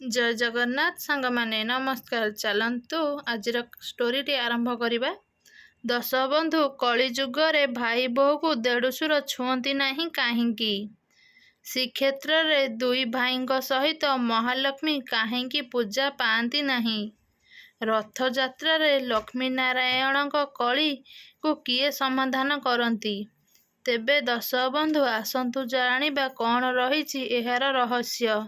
जय जगन्नाथ सांगमाने नमस्कार। चलतु आज स्टोरी आरंभ करिबा। दश बंधु कली जुगरे भाई बोहू को देढ़शुर छुअंती नहीं काहींकी। श्रीक्षेत्र रे दुई भाईंक सहित महालक्ष्मी काहींकी पूजा पाआंती नहीं। रथ यात्रा रे लक्ष्मी नारायण कली को किए समाधान करती। तेबे दश बंधु आसतु जानिबा कौन रही एहार रहस्य।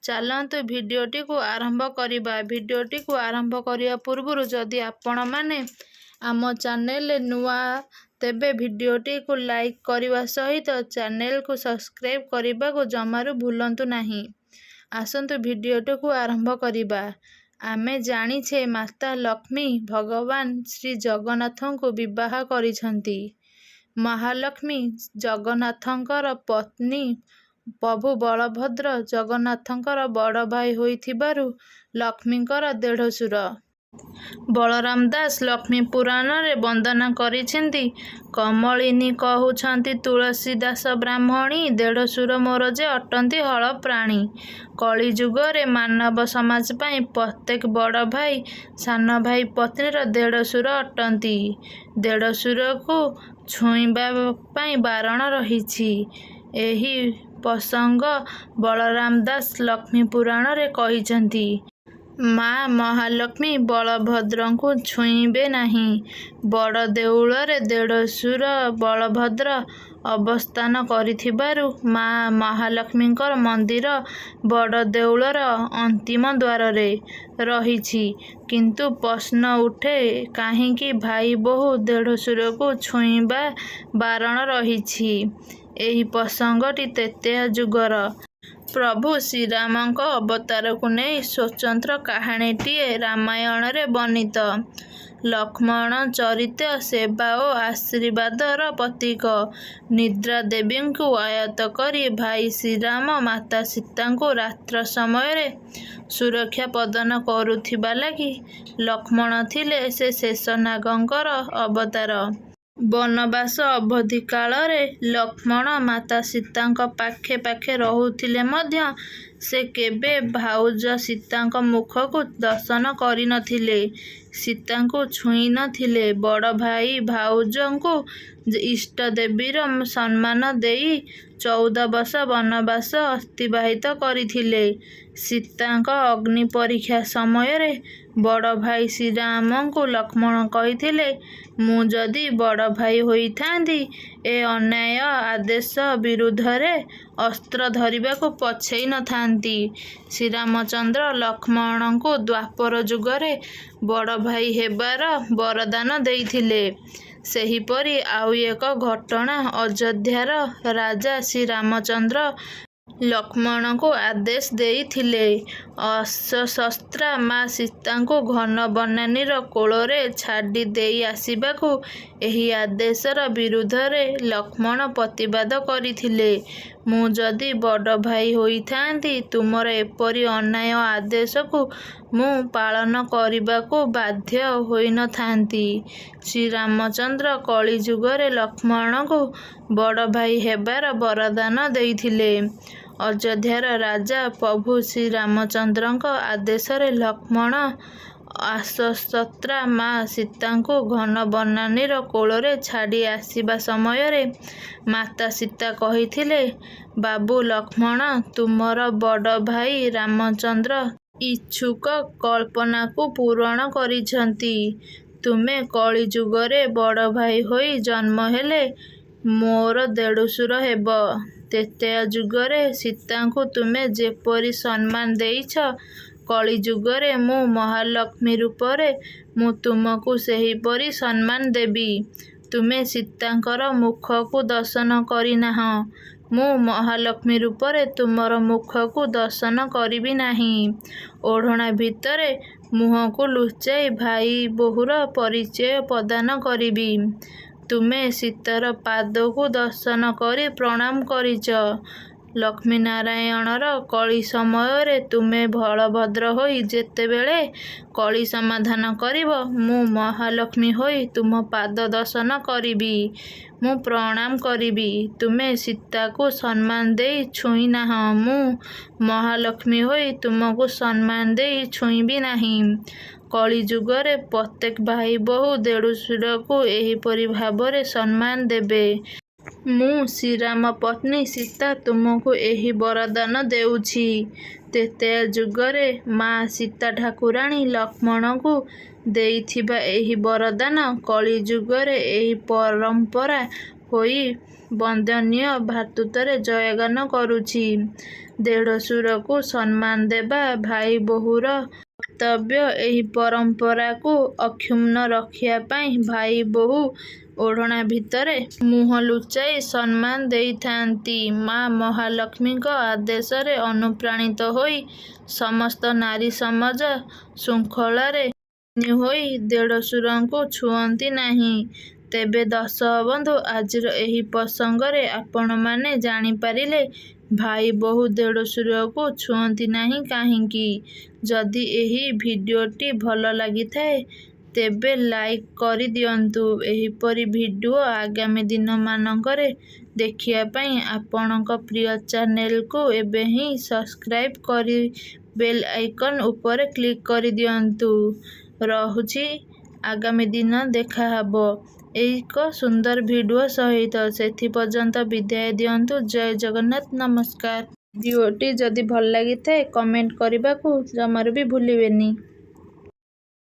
चलतु भिडियोटी को आरंभ करिबा। भिडियोटी को आरंभ करिया पूर्व जदि आपण माने आम चैनल नुआ तेबे भिडियोटी को लाइक करने सहित चैनल को सब्सक्राइब करने को जमारू भूलंतु नहीं। आसतु भिडियोटी को आरंभ करिबा। आमे जानिछे माता लक्ष्मी भगवान श्री जगन्नाथ को विवाह करिछंती। महालक्ष्मी जगन्नाथंकर पत्नी प्रभु बलभद्र जगन्नाथंकर बड़ भाई होइथिबारु लक्ष्मींकर देढ़शुर। बलराम दास लक्ष्मी पुराण रे वंदना करिसेंती। कमलिनी कहउछंती तुलसी दास ब्राह्मणी देढ़शुर मोर जे अटंती हल प्राणी। कली जुगरे मानव समाज पाई प्रत्येक बड़ भाई सान भाई पत्नीर देढ़शुर अटंती। देढ़शुर को छुईबा पाई बारण रहिछि। एही प्रसंग बलराम दास लक्ष्मी पुराण रे कहिछंती। माँ महालक्ष्मी बलभद्र को छुईबे नहीं। बड़ देउल रे देढ़शुर बलभद्र अवस्थान करिथिबारु माँ महालक्ष्मींकर मंदिर बड़ देउलर अंतिम द्वार रे रहिछि। किंतु प्रश्न उठे काहींकी भाई बोहू देढ़शुर को छुईबा बारण रहिछि। एही प्रसंगटी त्रेतया जुगर प्रभु श्रीराम अवतार को नहीं स्वतंत्र कहानीटीए रामायण रे वर्णित। लक्ष्मण चरित्र सेवा और आशीर्वादर प्रतीक। निद्रा देवी को आयत करी भाई श्रीराम माता सीता को रात्र समय सुरक्षा प्रदान करुथिबा लागी लक्ष्मण थिले से शेषनागंकर अवतार। वनवास अवधि काल रे लक्ष्मण माता सीता पाखे पाखे रहुथिले मध्य से केबे भाउज सीता मुख को दर्शन करि नथिले। सीता को छुई नथिले। बड़ भाई भाउज को इष्ट देवीर सम्मान देई 14 वर्ष वनवास अतिबाहित करथिले। सीता अग्नि परीक्षा समय रे बड़ भाई श्रीराम को लक्ष्मण कहिथिले मु जदि बड़ भाई होइथांती ए अन्याय आदेश विरुद्ध रे अस्त्र धरिबा को पछेई न थांती। श्रीरामचंद्र लक्ष्मण को द्वापर जुगरे बड़ भाई हेबार वरदान देइथिले। सेहीपरि आउ एक घटना अयोध्यार राजा श्रीरामचंद्र लक्ष्मण को आदेश देइथिले अशस्त्रा माँ सीता को घन बनानीर कोଳରେ छाड़ी देई आसिबाकू। एही आदेशर विरुद्ध रे लक्ष्मण प्रतिवाद करिथिले मु जदि बड़ भाई होइथांती तुमर एपरि अन्याय आदेश को मु पालन करबाकू बाध्य होई न थांती। श्रीरामचंद्र कली जुगरे लक्ष्मण को बड़ भाई हेबार वरदान देइथिले। अयोध्यार राजा प्रभु श्रीरामचंद्र आदेश रे लक्ष्मण आशस्त्रा माँ सीता को घन बनानीर कोଳରେ छाड़ी आसिबा समय रे माता सीता कहिथिले बाबू लक्ष्मण तुमर बड़ भाई रामचंद्र इच्छुक कल्पना को पूरण करिछंती। तुमे कली जुगरे बड़ भाई होई जन्म हेले मोर देढ़शुर हेब। त्रेतया जुगरे सीता को तुमे जेपरि सम्मान देइछ कली जुगरे मु महालक्ष्मी रूपरे मु तुमको सेहीपरि सम्मान देबी। तुमे सीतांकर मुख को दर्शन करिनाह मु महालक्ष्मी रूपरे तुमर मुख को दर्शन करिबी नहीं। ओढ़ना भितरे मुह को लुचाई भाई बोहूर परिचय प्रदान करिबी। तुमे सीतार पाद को दर्शन करी प्रणाम करिच। ଲକ୍ଷ୍ମୀନାରାୟଣର କଳି ସମୟରେ ତୁମେ ବଳଭଦ୍ର ହୋଇ ଯେତେବେଳେ କଳି ସମାଧାନ କରିବ, ମୁଁ ମହାଲକ୍ଷ୍ମୀ ହୋଇ ତୁମ ପାଦ ଦର୍ଶନ କରିବି। ମୁଁ ପ୍ରଣାମ କରିବି। ତୁମେ ସୀତାକୁ ସମ୍ମାନ ଦେଇ ଛୁଇଁ ନାହଁ, ମୁଁ ମହାଲକ୍ଷ୍ମୀ ହୋଇ ତୁମକୁ ସମ୍ମାନ ଦେଇ ଛୁଇଁବି ନାହିଁ। କଳିଯୁଗରେ ପ୍ରତ୍ୟେକ ଭାଇ ବୋହୂ ଦେଢ଼ଶୁରକୁ ଏହିପରି ଭାବରେ ସମ୍ମାନ ଦେବେ। ମୁଁ ଶ୍ରୀରାମ ପତ୍ନୀ ସୀତା ତୁମକୁ ଏହି ବରଦାନ ଦେଉଛି। ତ୍ରେତୟା ଯୁଗରେ ମା ସୀତା ଠାକୁରାଣୀ ଲକ୍ଷ୍ମଣଙ୍କୁ ଦେଇଥିବା ଏହି ବରଦାନ କଳିଯୁଗରେ ଏହି ପରମ୍ପରା ହୋଇ ବନ୍ଦନୀୟ ଭାତୃତ୍ୱରେ ଜୟଗାନ କରୁଛି। ଦେଢ଼ଶୁରକୁ ସମ୍ମାନ ଦେବା ଭାଇ ବୋହୂର କର୍ତ୍ତବ୍ୟ। ଏହି ପରମ୍ପରାକୁ ଅକ୍ଷୁଣ୍ଣ ରଖିବା ପାଇଁ ଭାଇ ବୋହୂ ଓଢ଼ଣା ଭିତରେ ମୁହଁ ଲୁଚାଇ ସମ୍ମାନ ଦେଇଥାନ୍ତି। ମା ମହାଲକ୍ଷ୍ମୀଙ୍କ ଆଦେଶରେ ଅନୁପ୍ରାଣିତ ହୋଇ ସମସ୍ତ ନାରୀ ସମାଜ ଶୃଙ୍ଖଳାରେ ହୋଇ ଦେଢ଼ଶୁରଙ୍କୁ ଛୁଅନ୍ତି ନାହିଁ। ତେବେ ଦର୍ଶକବନ୍ଧୁ, ଆଜିର ଏହି ପ୍ରସଙ୍ଗରେ ଆପଣମାନେ ଜାଣିପାରିଲେ ଭାଇ ବୋହୂ ଦେଢ଼ଶୁରକୁ ଛୁଅନ୍ତି ନାହିଁ କାହିଁକି? ଯଦି ଏହି ଭିଡ଼ିଓଟି ଭଲ ଲାଗିଥାଏ ତେବେ ଲାଇକ୍ କରିଦିଅନ୍ତୁ। ଏହିପରି ଭିଡ଼ିଓ ଆଗାମୀ ଦିନମାନଙ୍କରେ ଦେଖିବା ପାଇଁ ଆପଣଙ୍କ ପ୍ରିୟ ଚ୍ୟାନେଲକୁ ଏବେ ହିଁ ସବସ୍କ୍ରାଇବ୍ କରି ବେଲ୍ ଆଇକନ୍ ଉପରେ କ୍ଲିକ୍ କରିଦିଅନ୍ତୁ। ରହୁଛି, ଆଗାମୀ ଦିନ ଦେଖାହେବ ଏକ ସୁନ୍ଦର ଭିଡ଼ିଓ ସହିତ। ସେଥିପର୍ଯ୍ୟନ୍ତ ବିଦାୟ ଦିଅନ୍ତୁ। ଜୟ ଜଗନ୍ନାଥ, ନମସ୍କାର। ଭିଡ଼ିଓଟି ଯଦି ଭଲ ଲାଗିଥାଏ କମେଣ୍ଟ କରିବାକୁ ଜମାରୁ ବି ଭୁଲିବେନି।